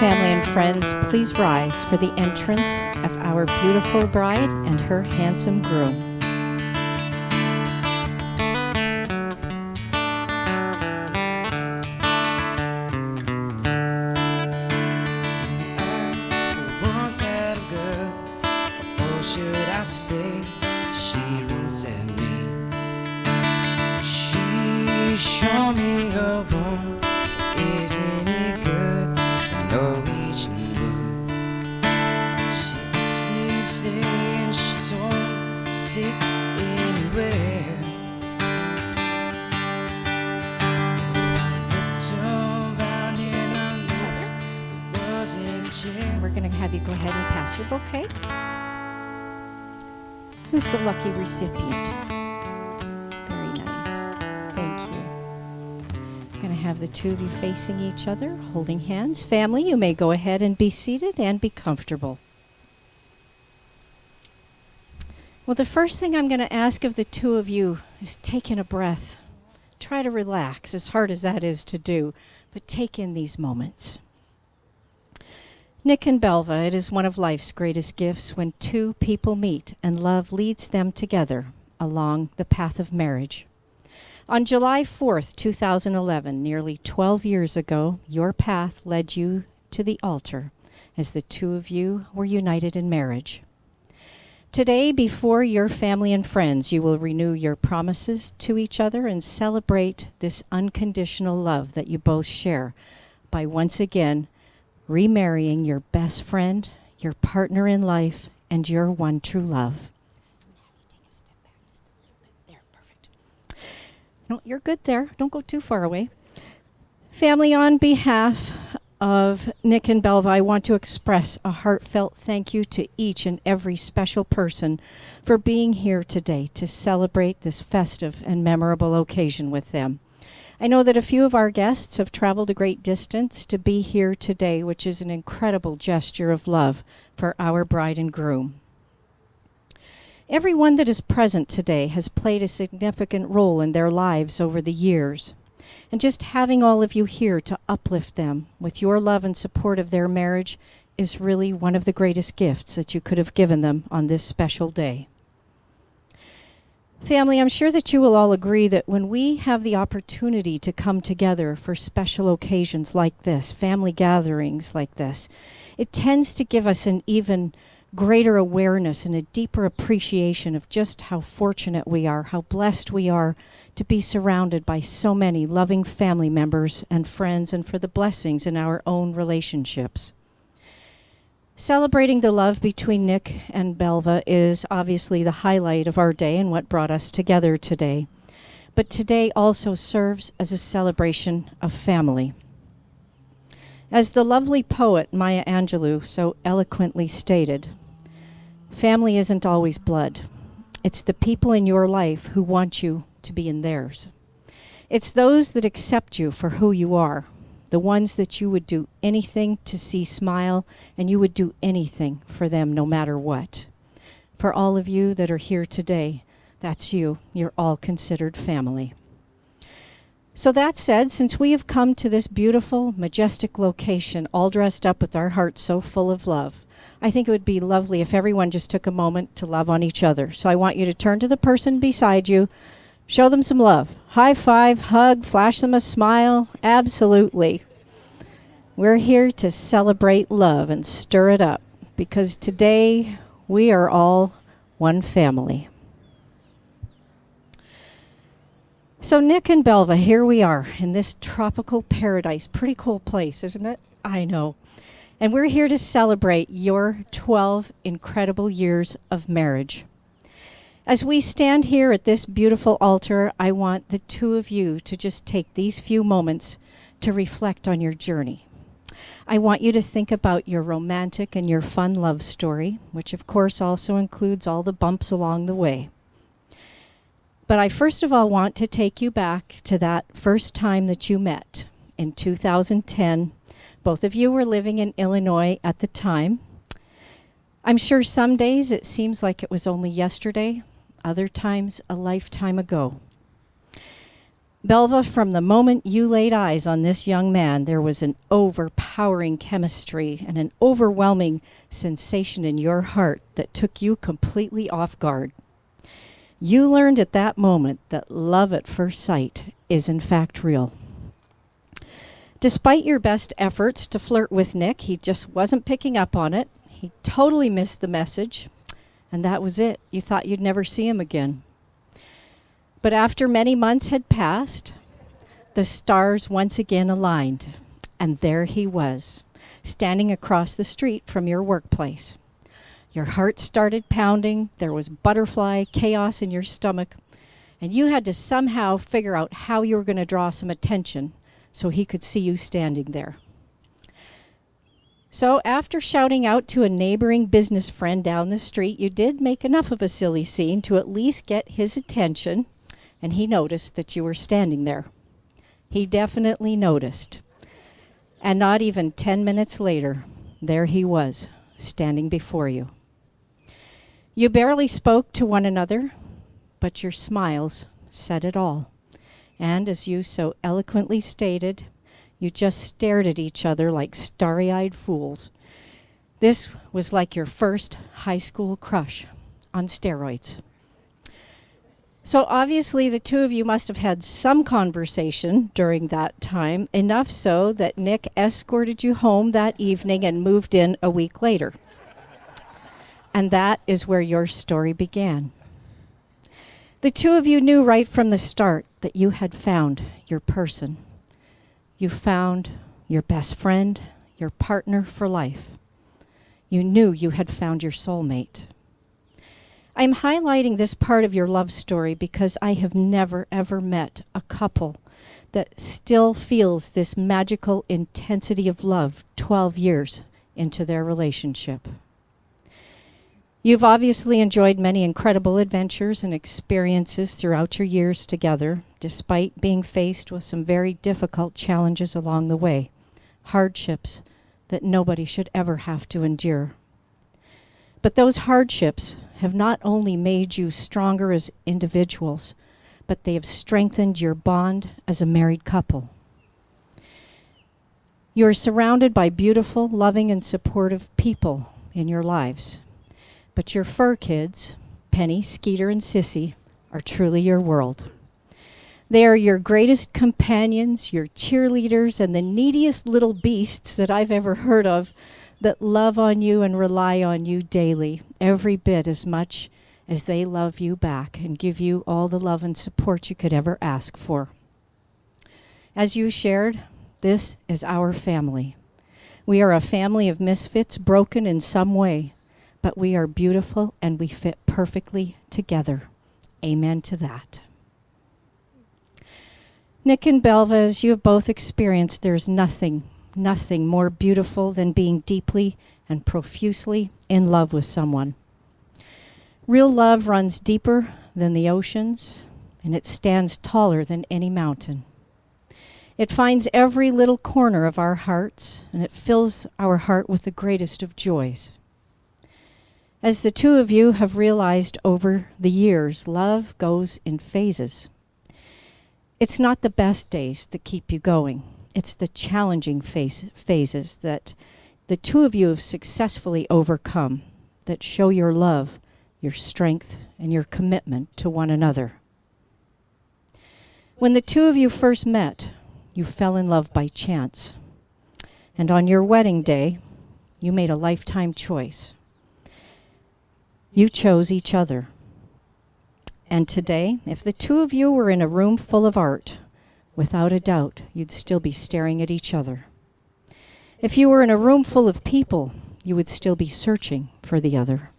family and friends, please rise for the entrance of our beautiful bride and her handsome groom. I once had a girl, or should I say, she once had me. She showed me her room. Isn't it good? Norwegian wood. She asked me to stay and she told me to sit anywhere. Looked around and I looked, there wasn't a chair. We're going to have you go ahead and pass your bouquet. Who's the lucky recipient? Very nice. Thank you. Going to have the two of you facing each other, holding hands. Family, you may go ahead and be seated and be comfortable. Well, the first thing I'm going to ask of the two of you is take in a breath. Try to relax, as hard as that is to do, but take in these moments. Nick and Belva, it is one of life's greatest gifts when two people meet and love leads them together along the path of marriage. On July 4th, 2011, nearly 12 years ago, your path led you to the altar as the two of you were united in marriage. Today, before your family and friends, you will renew your promises to each other and celebrate this unconditional love that you both share by once again remarrying your best friend, your partner in life, and your one true love. No, you're good there. Don't go too far away. Family, on behalf of Nick and Belva, I want to express a heartfelt thank you to each and every special person for being here today to celebrate this festive and memorable occasion with them. I know that a few of our guests have traveled a great distance to be here today, which is an incredible gesture of love for our bride and groom. Everyone that is present today has played a significant role in their lives over the years. And just having all of you here to uplift them with your love and support of their marriage is really one of the greatest gifts that you could have given them on this special day. Family, I'm sure that you will all agree that when we have the opportunity to come together for special occasions like this, family gatherings like this, it tends to give us an even greater awareness and a deeper appreciation of just how fortunate we are, how blessed we are to be surrounded by so many loving family members and friends, and for the blessings in our own relationships. Celebrating the love between Nick and Belva is obviously the highlight of our day and what brought us together today. But today also serves as a celebration of family. As the lovely poet Maya Angelou so eloquently stated, family isn't always blood. It's the people in your life who want you to be in theirs. It's those that accept you for who you are, the ones that you would do anything to see smile, and you would do anything for them no matter what. For all of you that are here today, that's you. You're all considered family. So that said, since we have come to this beautiful, majestic location, all dressed up with our hearts so full of love, I think it would be lovely if everyone just took a moment to love on each other. So I want you to turn to the person beside you, show them some love. High five, hug, flash them a smile. Absolutely. We're here to celebrate love and stir it up, because today we are all one family. So Nick and Belva, here we are in this tropical paradise. Pretty cool place, isn't it? I know. And we're here to celebrate your 12 incredible years of marriage. As we stand here at this beautiful altar, I want the two of you to just take these few moments to reflect on your journey. I want you to think about your romantic and your fun love story, which of course also includes all the bumps along the way. But I first of all want to take you back to that first time that you met in 2010. Both of you were living in Illinois at the time. I'm sure some days it seems like it was only yesterday, other times a lifetime ago. Belva, from the moment you laid eyes on this young man, there was an overpowering chemistry and an overwhelming sensation in your heart that took you completely off guard. You learned at that moment that love at first sight is in fact real. Despite your best efforts to flirt with Nick, he just wasn't picking up on it. He totally missed the message, and that was it. You thought you'd never see him again. But after many months had passed, the stars once again aligned, and there he was, standing across the street from your workplace. Your heart started pounding, there was butterfly chaos in your stomach, and you had to somehow figure out how you were going to draw some attention so he could see you standing there. So after shouting out to a neighboring business friend down the street, you did make enough of a silly scene to at least get his attention, and he noticed that you were standing there. He definitely noticed. And not even 10 minutes later, there he was, standing before you. You barely spoke to one another, but your smiles said it all. And as you so eloquently stated, you just stared at each other like starry-eyed fools. This was like your first high school crush on steroids. So obviously the two of you must have had some conversation during that time, enough so that Nick escorted you home that evening and moved in a week later. And that is where your story began. The two of you knew right from the start that you had found your person. You found your best friend, your partner for life. You knew you had found your soulmate. I'm highlighting this part of your love story because I have never, ever met a couple that still feels this magical intensity of love 12 years into their relationship. You've obviously enjoyed many incredible adventures and experiences throughout your years together, despite being faced with some very difficult challenges along the way, hardships that nobody should ever have to endure. But those hardships have not only made you stronger as individuals, but they have strengthened your bond as a married couple. You are surrounded by beautiful, loving, and supportive people in your lives. But your fur kids, Penny, Skeeter, and Sissy, are truly your world. They are your greatest companions, your cheerleaders, and the neediest little beasts that I've ever heard of that love on you and rely on you daily, every bit as much as they love you back and give you all the love and support you could ever ask for. As you shared, this is our family. We are a family of misfits, broken in some way, but we are beautiful and we fit perfectly together. Amen to that. Nick and Belva, as you have both experienced, there's nothing more beautiful than being deeply and profusely in love with someone. Real love runs deeper than the oceans, and it stands taller than any mountain. It finds every little corner of our hearts, and it fills our heart with the greatest of joys. As the two of you have realized over the years, love goes in phases. It's not the best days that keep you going. It's the challenging phases that the two of you have successfully overcome that show your love, your strength, and your commitment to one another. When the two of you first met, you fell in love by chance. And on your wedding day, you made a lifetime choice. You chose each other. And today, if the two of you were in a room full of art, without a doubt, you'd still be staring at each other. If you were in a room full of people, you would still be searching for the other.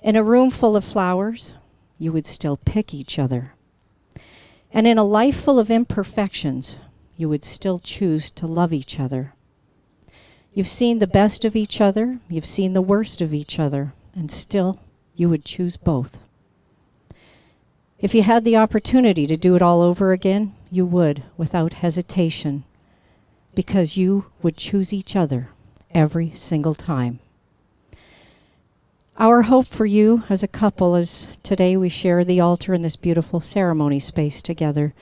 In a room full of flowers, you would still pick each other. And in a life full of imperfections, you would still choose to love each other. You've seen the best of each other, you've seen the worst of each other, and still you would choose both. If you had the opportunity to do it all over again, you would without hesitation, because you would choose each other every single time. Our hope for you as a couple, as today we share the altar in this beautiful ceremony space together,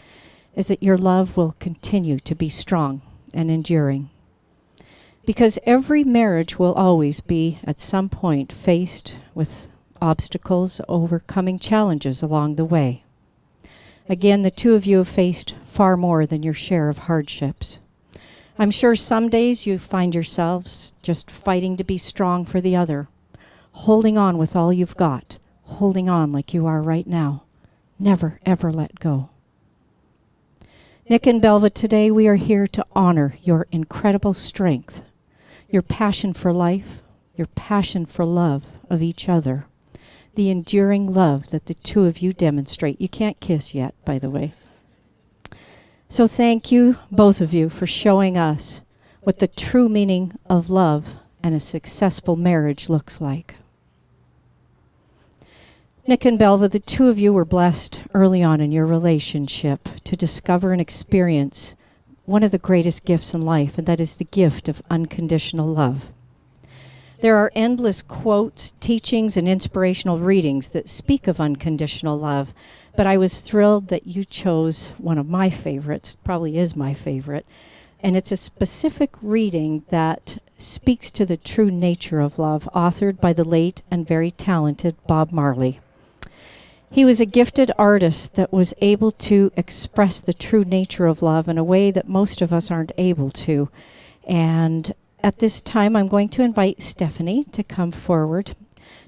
is that your love will continue to be strong and enduring. Because every marriage will always be, at some point, faced with obstacles, overcoming challenges along the way. Again, the two of you have faced far more than your share of hardships. I'm sure some days you find yourselves just fighting to be strong for the other, holding on with all you've got, holding on like you are right now. Never, ever let go. Nick and Belva, today we are here to honor your incredible strength, your passion for life, your passion for love of each other, the enduring love that the two of you demonstrate. You can't kiss yet, by the way. So thank you, both of you, for showing us what the true meaning of love and a successful marriage looks like. Nick and Belva, the two of you were blessed early on in your relationship to discover and experience one of the greatest gifts in life, and that is the gift of unconditional love. There are endless quotes, teachings, and inspirational readings that speak of unconditional love, but I was thrilled that you chose one of my favorites, probably is my favorite, and it's a specific reading that speaks to the true nature of love, authored by the late and very talented Bob Marley. He was a gifted artist that was able to express the true nature of love in a way that most of us aren't able to. And at this time, I'm going to invite Stephanie to come forward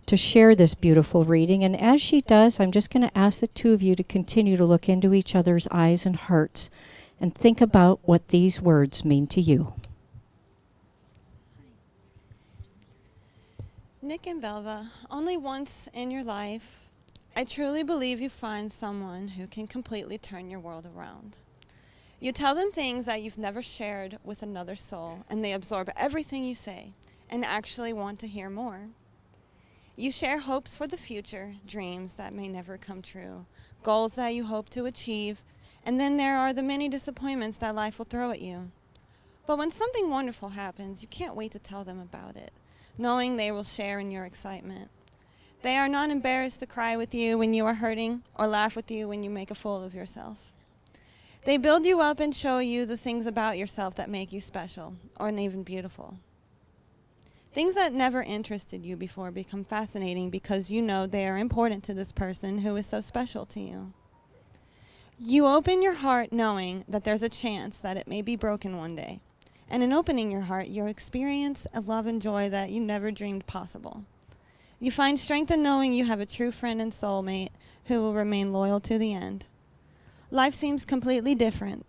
to share this beautiful reading. And as she does, I'm just going to ask the two of you to continue to look into each other's eyes and hearts and think about what these words mean to you. Nick and Belva, only once in your life, I truly believe you find someone who can completely turn your world around. You tell them things that you've never shared with another soul, and they absorb everything you say and actually want to hear more. You share hopes for the future, dreams that may never come true, goals that you hope to achieve, and then there are the many disappointments that life will throw at you. But when something wonderful happens, you can't wait to tell them about it, knowing they will share in your excitement. They are not embarrassed to cry with you when you are hurting or laugh with you when you make a fool of yourself. They build you up and show you the things about yourself that make you special or even beautiful. Things that never interested you before become fascinating because you know they are important to this person who is so special to you. You open your heart knowing that there's a chance that it may be broken one day. And in opening your heart, you experience a love and joy that you never dreamed possible. You find strength in knowing you have a true friend and soulmate who will remain loyal to the end. Life seems completely different.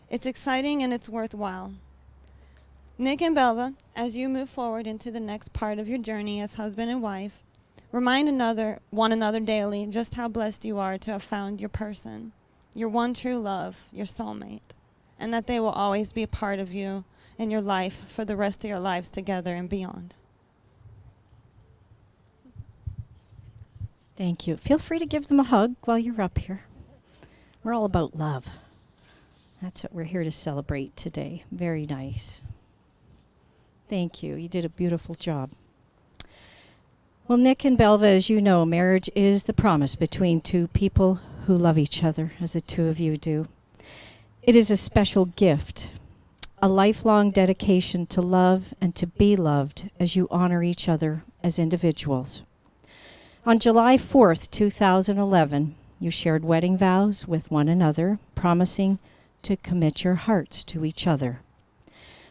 It's exciting and it's worthwhile. Nick and Belva, as you move forward into the next part of your journey as husband and wife, remind one another daily just how blessed you are to have found your person, your one true love, your soulmate, and that they will always be a part of you and your life for the rest of your lives together and beyond. Thank you. Feel free to give them a hug while you're up here. We're all about love. That's what we're here to celebrate today. Very nice. Thank you. You did a beautiful job. Well, Nick and Belva, as you know, marriage is the promise between two people who love each other, as the two of you do. It is a special gift, a lifelong dedication to love and to be loved as you honor each other as individuals. On July 4th, 2011, you shared wedding vows with one another, promising to commit your hearts to each other.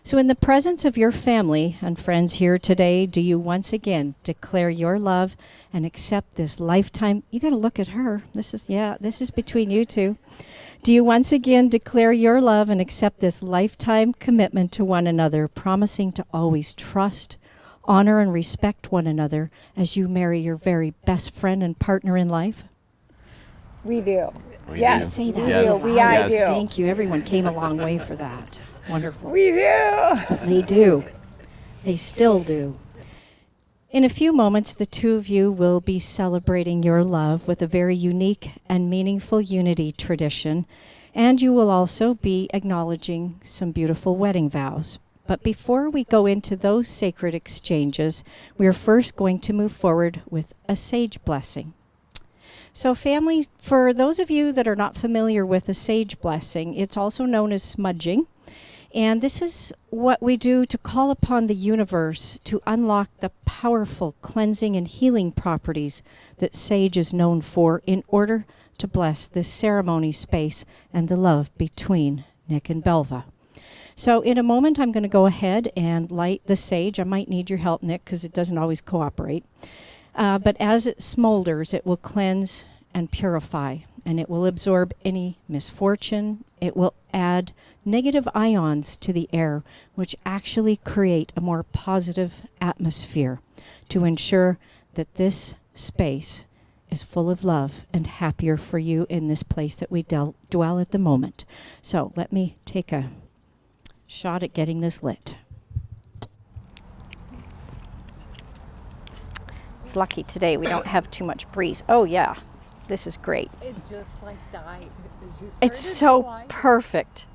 So in the presence of your family and friends here today, do you once again declare your love and accept this lifetime? You got to look at her. This is between you two. Do you once again declare your love and accept this lifetime commitment to one another, promising to always trust, honor, and respect one another as you marry your very best friend and partner in life? We do. Yes. Say that. Yes. I do. Thank you. Everyone came a long way for that. Wonderful. We do. They do. They still do. In a few moments, the two of you will be celebrating your love with a very unique and meaningful unity tradition, and you will also be acknowledging some beautiful wedding vows. But before we go into those sacred exchanges, we are first going to move forward with a sage blessing. So family, for those of you that are not familiar with a sage blessing, it's also known as smudging. And this is what we do to call upon the universe to unlock the powerful cleansing and healing properties that sage is known for in order to bless this ceremony space and the love between Nick and Belva. So in a moment, I'm going to go ahead and light the sage. I might need your help, Nick, because it doesn't always cooperate. But as it smolders, it will cleanse and purify, and it will absorb any misfortune. It will add negative ions to the air, which actually create a more positive atmosphere to ensure that this space is full of love and happier for you in this place that we dwell at the moment. So let me take a shot at getting this lit. It's lucky today we don't have too much breeze. Oh yeah, this is great. It just like died. It's so perfect.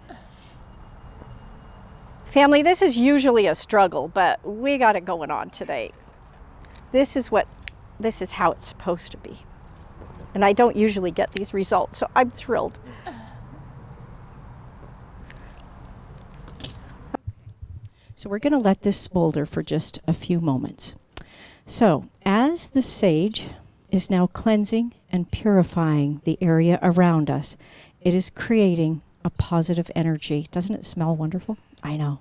Family, this is usually a struggle, but we got it going on today. This is how it's supposed to be. And I don't usually get these results, so I'm thrilled. So we're going to let this smolder for just a few moments. So, as the sage is now cleansing and purifying the area around us, it is creating a positive energy. Doesn't it smell wonderful? I know.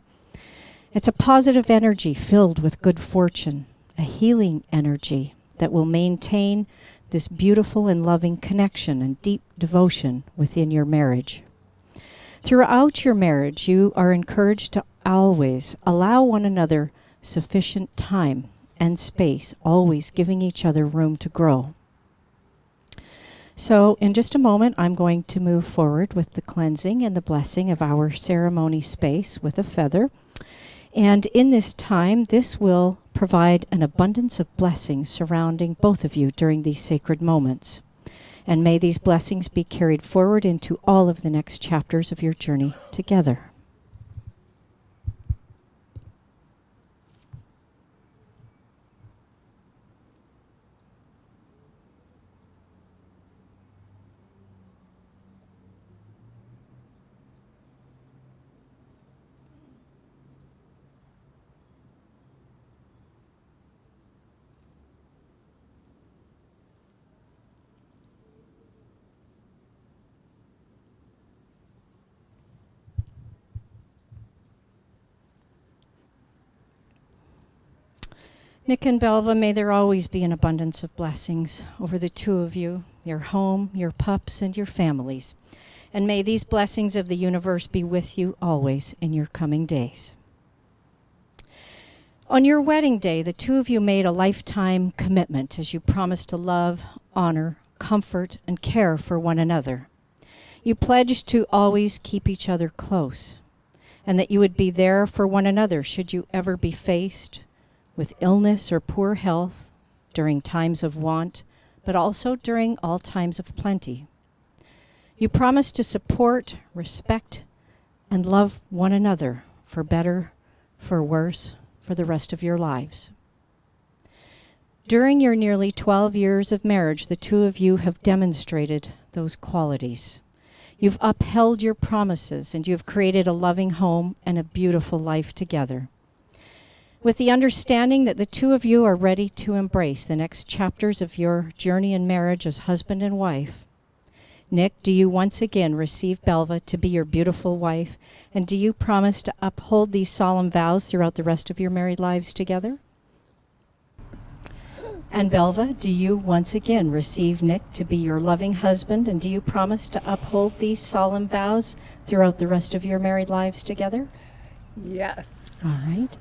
It's a positive energy filled with good fortune, a healing energy that will maintain this beautiful and loving connection and deep devotion within your marriage. Throughout your marriage, you are encouraged to always allow one another sufficient time and space, always giving each other room to grow. So in just a moment, I'm going to move forward with the cleansing and the blessing of our ceremony space with a feather. And in this time, this will provide an abundance of blessings surrounding both of you during these sacred moments. And may these blessings be carried forward into all of the next chapters of your journey together. Nick and Belva, may there always be an abundance of blessings over the two of you, your home, your pups, and your families. And may these blessings of the universe be with you always in your coming days. On your wedding day, the two of you made a lifetime commitment as you promised to love, honor, comfort, and care for one another. You pledged to always keep each other close, and that you would be there for one another should you ever be faced with illness or poor health during times of want, but also during all times of plenty. You promised to support, respect, and love one another for better, for worse, for the rest of your lives. During your nearly 12 years of marriage, the two of you have demonstrated those qualities. You've upheld your promises, and you've created a loving home and a beautiful life together. With the understanding that the two of you are ready to embrace the next chapters of your journey in marriage as husband and wife, Nick, do you once again receive Belva to be your beautiful wife, and do you promise to uphold these solemn vows throughout the rest of your married lives together? And Belva, do you once again receive Nick to be your loving husband, and do you promise to uphold these solemn vows throughout the rest of your married lives together? Yes. All right.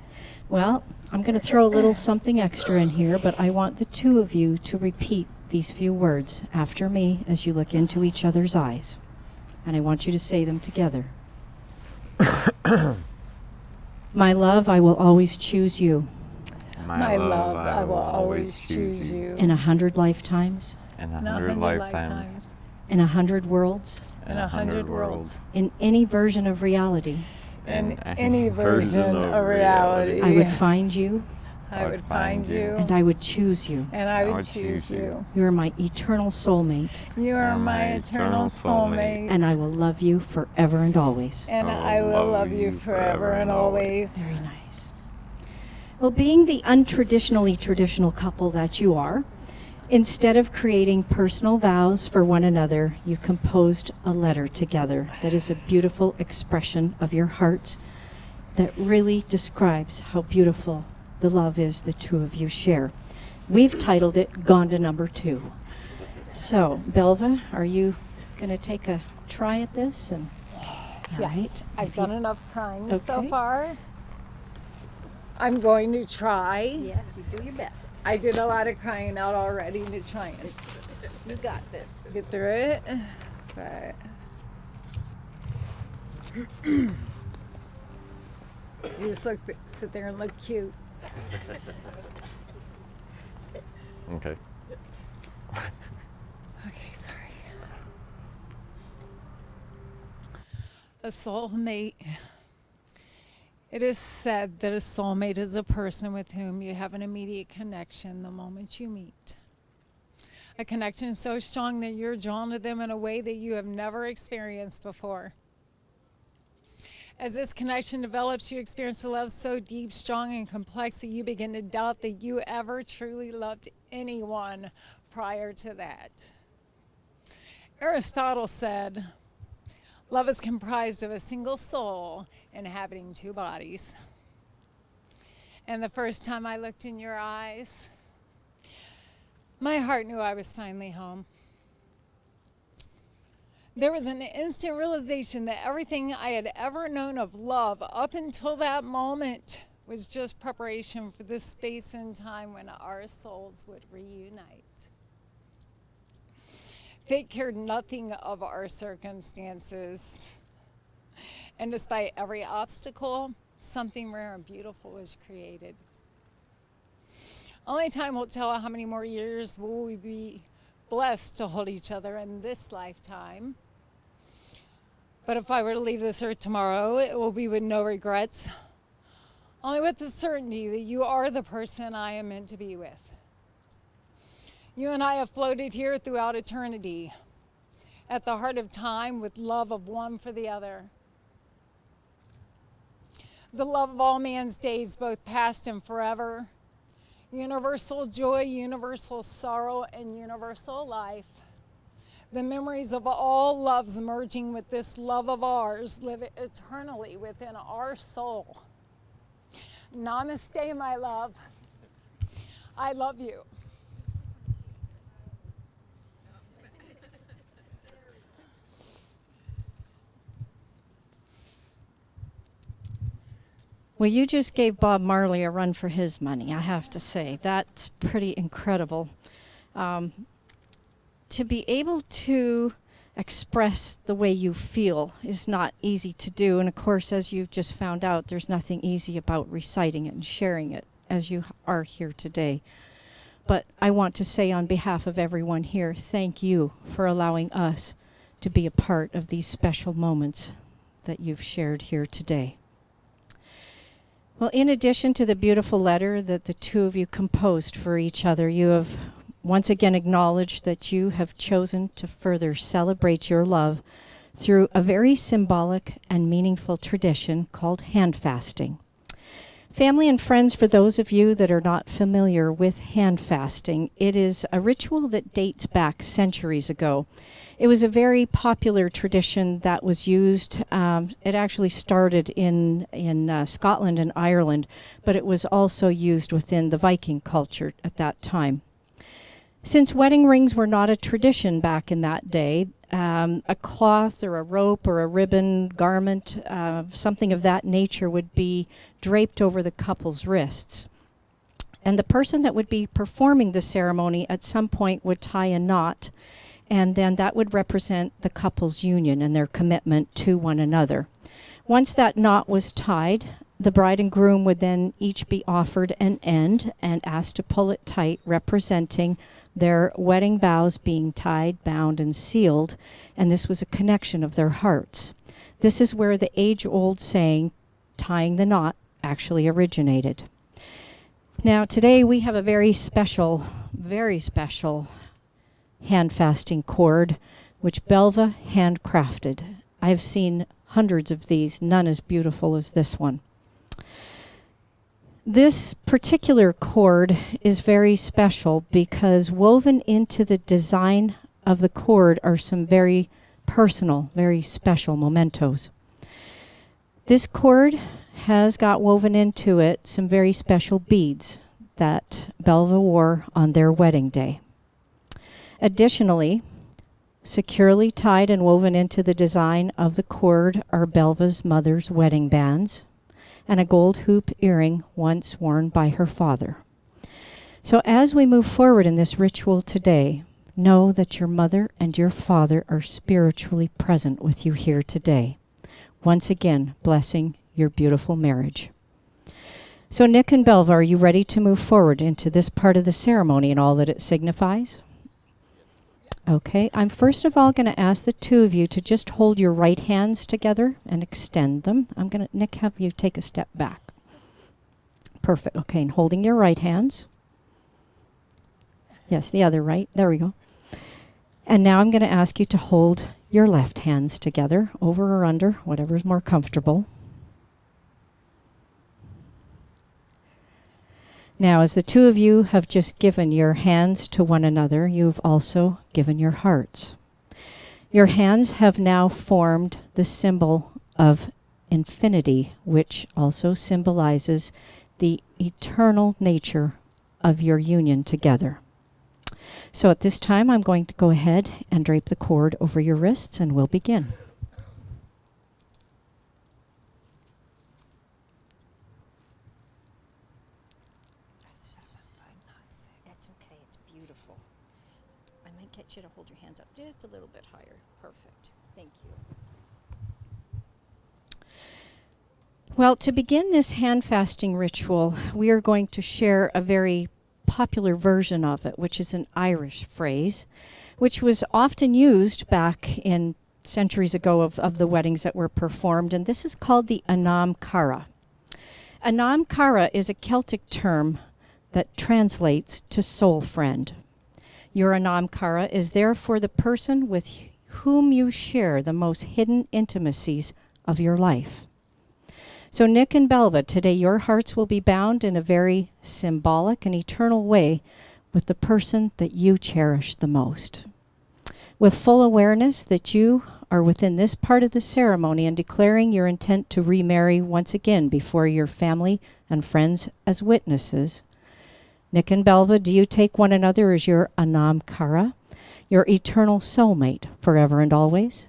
Well, I'm going to throw a little something extra in here, but I want the two of you to repeat these few words after me as you look into each other's eyes. And I want you to say them together. My love, I will always choose you. My love, I will always choose you. In 100 lifetimes. In 100 lifetimes. In 100 worlds. In 100 worlds. In any version of reality. In any version of reality. I would find you. I would find you. And I would choose you. And I would choose you. You are my eternal soulmate. You are my eternal soulmate. And I will love you forever and always. And I will love you forever and always. Very nice. Well, being the untraditionally traditional couple that you are, instead of creating personal vows for one another, you composed a letter together that is a beautiful expression of your hearts that really describes how beautiful the love is the two of you share. We've titled it Gonda number 2. So, Belva, are you going to take a try at this? And Yes, right. I've done enough crying so Okay. far. I'm going to try. Yes, you do your best. I did a lot of crying out already to try and You got this. get through it, but you just sit there and look cute. Okay. Okay, sorry. A soulmate. It is said that a soulmate is a person with whom you have an immediate connection the moment you meet. A connection so strong that you're drawn to them in a way that you have never experienced before. As this connection develops, you experience a love so deep, strong, and complex that you begin to doubt that you ever truly loved anyone prior to that. Aristotle said, love is comprised of a single soul inhabiting 2 bodies. And the first time I looked in your eyes, my heart knew I was finally home. There was an instant realization that everything I had ever known of love up until that moment was just preparation for this space and time when our souls would reunite. Fate cared nothing of our circumstances. And despite every obstacle, something rare and beautiful was created. Only time will tell how many more years will we be blessed to hold each other in this lifetime. But if I were to leave this earth tomorrow, it will be with no regrets, only with the certainty that you are the person I am meant to be with. You and I have floated here throughout eternity, at the heart of time with love of one for the other. The love of all man's days, both past and forever. Universal joy, universal sorrow, and universal life. The memories of all loves merging with this love of ours live eternally within our soul. Namaste, my love. I love you. Well, you just gave Bob Marley a run for his money, I have to say. That's pretty incredible. To be able to express the way you feel is not easy to do. And of course, as you've just found out, there's nothing easy about reciting it and sharing it as you are here today. But I want to say on behalf of everyone here, thank you for allowing us to be a part of these special moments that you've shared here today. Well, in addition to the beautiful letter that the two of you composed for each other, you have once again acknowledged that you have chosen to further celebrate your love through a very symbolic and meaningful tradition called hand fasting. Family and friends, for those of you that are not familiar with hand fasting, it is a ritual that dates back centuries ago. It was a very popular tradition that was used. It actually started in Scotland and Ireland, but it was also used within the Viking culture at that time. Since wedding rings were not a tradition back in that day, a cloth or a rope or a ribbon, garment, something of that nature would be draped over the couple's wrists. And the person that would be performing the ceremony at some point would tie a knot, and then that would represent the couple's union and their commitment to one another. Once that knot was tied, the bride and groom would then each be offered an end and asked to pull it tight, representing their wedding vows being tied, bound, and sealed, and this was a connection of their hearts. This is where the age-old saying, tying the knot, actually originated. Now, today we have a very special hand fasting cord, which Belva handcrafted. I've seen hundreds of these, none as beautiful as this one. This particular cord is very special because woven into the design of the cord are some very personal, very special mementos. This cord has got woven into it some very special beads that Belva wore on their wedding day. Additionally, securely tied and woven into the design of the cord are Belva's mother's wedding bands and a gold hoop earring once worn by her father. So as we move forward in this ritual today, know that your mother and your father are spiritually present with you here today. Once again, blessing your beautiful marriage. So Nick and Belva, are you ready to move forward into this part of the ceremony and all that it signifies? Okay, I'm first of all going to ask the two of you to just hold your right hands together and extend them. I'm going to, Nick, have you take a step back. Perfect. Okay, and holding your right hands. Yes, the other right. There we go. And now I'm going to ask you to hold your left hands together, over or under, whatever's more comfortable. Now, as the two of you have just given your hands to one another, you've also given your hearts. Your hands have now formed the symbol of infinity, which also symbolizes the eternal nature of your union together. So at this time, I'm going to go ahead and drape the cord over your wrists, and we'll begin. That's okay. It's beautiful. I might get you to hold your hands up just a little bit higher. Perfect. Thank you. Well, to begin this hand fasting ritual, we are going to share a very popular version of it, which is an Irish phrase, which was often used back in centuries ago of the weddings that were performed, and this is called the Anam Cara. Anam Cara is a Celtic term that translates to soul friend. Your Anam Cara is there for the person with whom you share the most hidden intimacies of your life. So Nick and Belva, today your hearts will be bound in a very symbolic and eternal way with the person that you cherish the most. With full awareness that you are within this part of the ceremony and declaring your intent to remarry once again before your family and friends as witnesses, Nick and Belva, do you take one another as your Anam Cara, your eternal soulmate forever and always?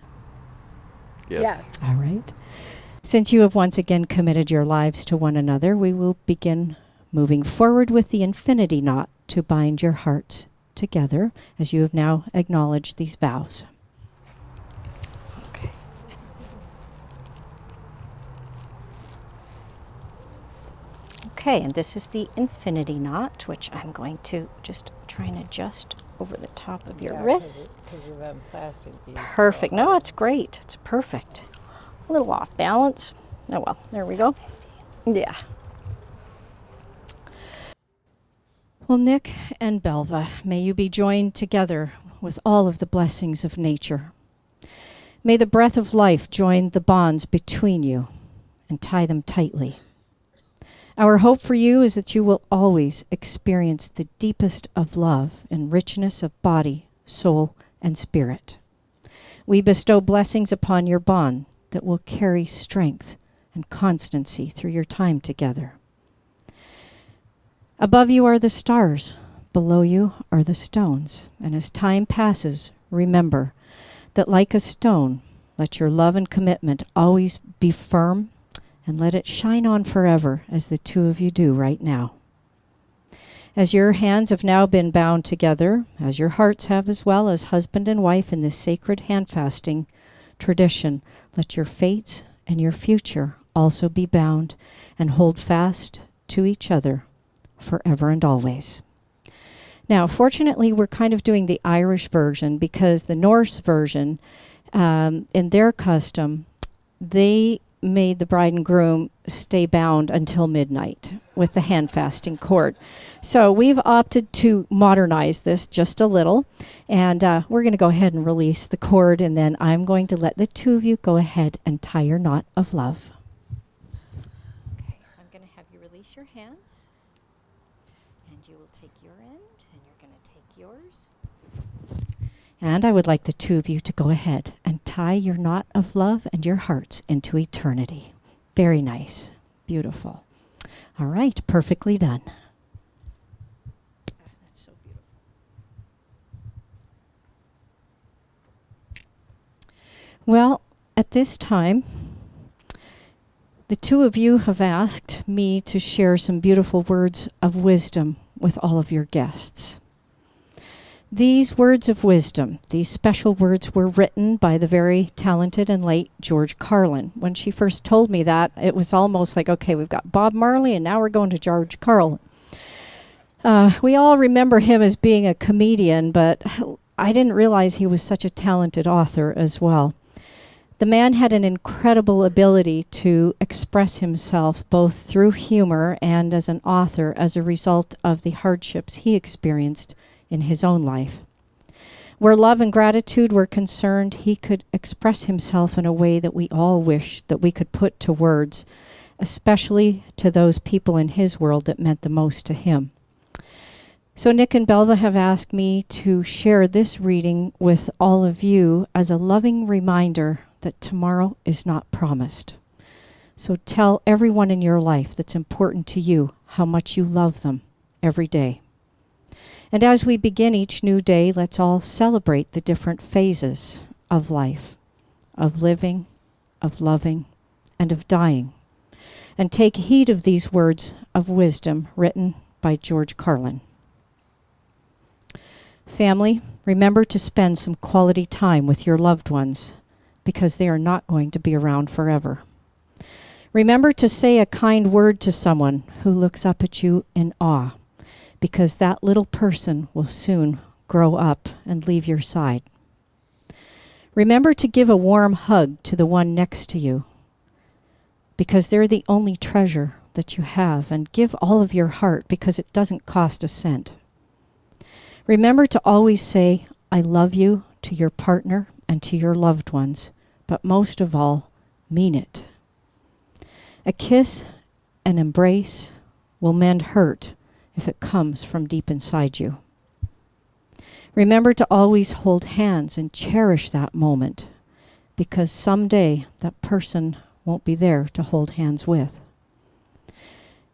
Yes. All right. Since you have once again committed your lives to one another, we will begin moving forward with the infinity knot to bind your hearts together as you have now acknowledged these vows. Okay. Okay, and this is the infinity knot, which I'm going to just try and adjust over the top of your wrist. Because of them plastic beads. Perfect. No, it's great. It's perfect. A little off balance. Oh well, there we go. Yeah. Well, Nick and Belva, may you be joined together with all of the blessings of nature. May the breath of life join the bonds between you and tie them tightly. Our hope for you is that you will always experience the deepest of love and richness of body, soul, and spirit. We bestow blessings upon your bond that will carry strength and constancy through your time together. Above you are the stars, below you are the stones, and as time passes, remember that like a stone, let your love and commitment always be firm, and let it shine on forever as the two of you do right now. As your hands have now been bound together, as your hearts have as well as husband and wife in this sacred hand fasting tradition, let your fates and your future also be bound and hold fast to each other forever and always. Now, fortunately, we're kind of doing the Irish version because the Norse version, in their custom, they made the bride and groom stay bound until midnight with the hand fasting cord. So we've opted to modernize this just a little, and we're going to go ahead and release the cord, and then I'm going to let the two of you go ahead and tie your knot of love. Okay, so I'm going to have you release your hands, and you will take your end, and you're going to take yours. And I would like the two of you to go ahead and tie your knot of love and your hearts into eternity. Very nice. Beautiful. All right, perfectly done. That's so beautiful. Well, at this time, the two of you have asked me to share some beautiful words of wisdom with all of your guests. These words of wisdom, these special words, were written by the very talented and late George Carlin. When she first told me that, it was almost like, okay, we've got Bob Marley, and now we're going to George Carlin. We all remember him as being a comedian, but I didn't realize he was such a talented author as well. The man had an incredible ability to express himself both through humor and as an author as a result of the hardships he experienced in his own life. Where love and gratitude were concerned, he could express himself in a way that we all wish that we could put to words, especially to those people in his world that meant the most to him. So Nick and Belva have asked me to share this reading with all of you as a loving reminder that tomorrow is not promised. So tell everyone in your life that's important to you how much you love them every day. And as we begin each new day, let's all celebrate the different phases of life, of living, of loving, and of dying. And take heed of these words of wisdom written by George Carlin. Family, remember to spend some quality time with your loved ones, because they are not going to be around forever. Remember to say a kind word to someone who looks up at you in awe, because that little person will soon grow up and leave your side. Remember to give a warm hug to the one next to you, because they're the only treasure that you have, and give all of your heart, because it doesn't cost a cent. Remember to always say, I love you, to your partner and to your loved ones, but most of all, mean it. A kiss, an embrace, will mend hurt if it comes from deep inside you. Remember to always hold hands and cherish that moment, because someday that person won't be there to hold hands with.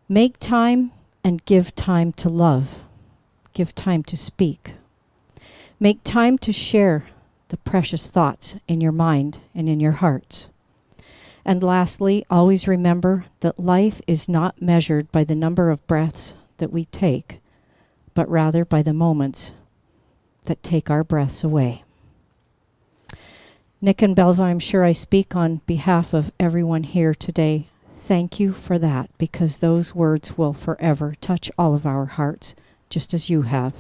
Make time and give time to love. Give time to speak. Make time to share the precious thoughts in your mind and in your hearts. And lastly, always remember that life is not measured by the number of breaths that we take, but rather by the moments that take our breaths away. Nick and Belva, I'm sure I speak on behalf of everyone here today. Thank you for that, because those words will forever touch all of our hearts, just as you have.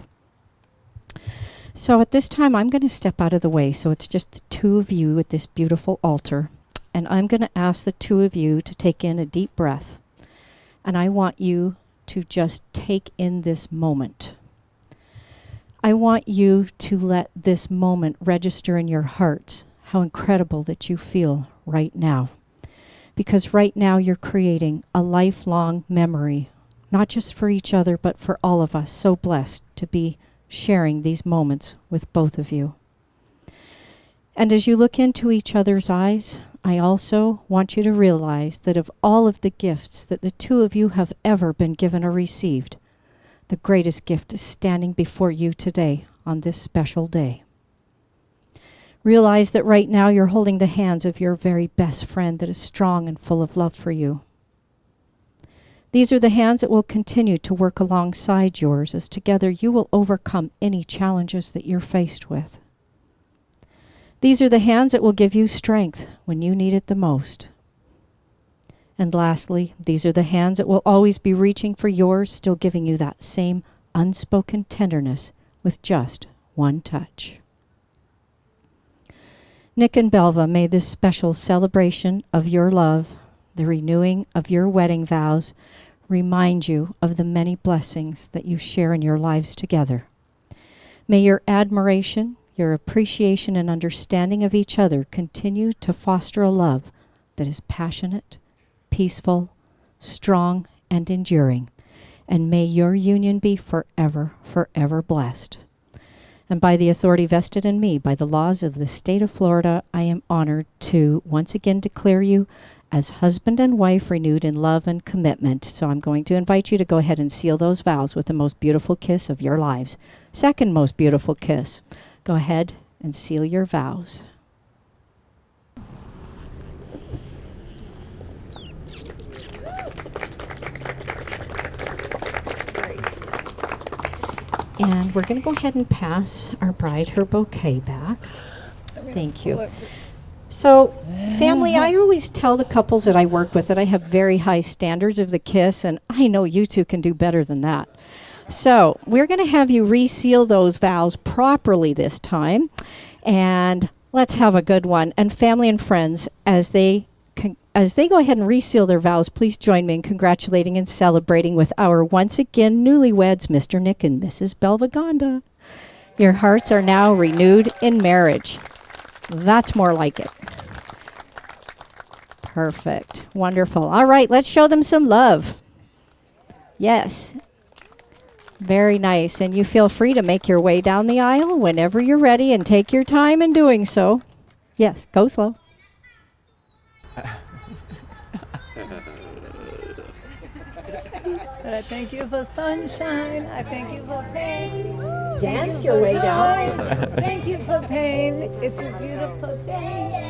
So at this time, I'm going to step out of the way, so it's just the two of you at this beautiful altar, and I'm going to ask the two of you to take in a deep breath, and I want you to just take in this moment. I want you to let this moment register in your hearts how incredible that you feel right now. Because right now you're creating a lifelong memory, not just for each other, but for all of us. So blessed to be sharing these moments with both of you. And as you look into each other's eyes, I also want you to realize that of all of the gifts that the two of you have ever been given or received, the greatest gift is standing before you today on this special day. Realize that right now you're holding the hands of your very best friend that is strong and full of love for you. These are the hands that will continue to work alongside yours, as together you will overcome any challenges that you're faced with. These are the hands that will give you strength when you need it the most. And lastly, these are the hands that will always be reaching for yours, still giving you that same unspoken tenderness with just one touch. Nick and Belva, may this special celebration of your love the renewing of your wedding vows remind you of the many blessings that you share in your lives together. May your admiration, your appreciation, and understanding of each other continue to foster a love that is passionate, peaceful, strong, and enduring. And may your union be forever, forever blessed. And by the authority vested in me by the laws of the state of Florida, I am honored to once again declare you as husband and wife renewed in love and commitment. So I'm going to invite you to go ahead and seal those vows with the most beautiful kiss of your lives. Second most beautiful kiss. Go ahead and seal your vows. And we're going to go ahead and pass our bride her bouquet back. Thank you. So, family, I always tell the couples that I work with that I have very high standards of the kiss, and I know you two can do better than that. So, we're going to have you reseal those vows properly this time, and let's have a good one. And family and friends, as they go ahead and reseal their vows, please join me in congratulating and celebrating with our once again newlyweds, Mr. Nick and Mrs. Belva Gonda. Your hearts are now renewed in marriage. That's more like it. Perfect. Wonderful. All right, let's show them some love. Yes. Very nice. And you feel free to make your way down the aisle whenever you're ready and take your time in doing so. Yes, go slow. I thank you for sunshine. I thank you for pain. Dance your way down. Thank you for pain. It's a beautiful day.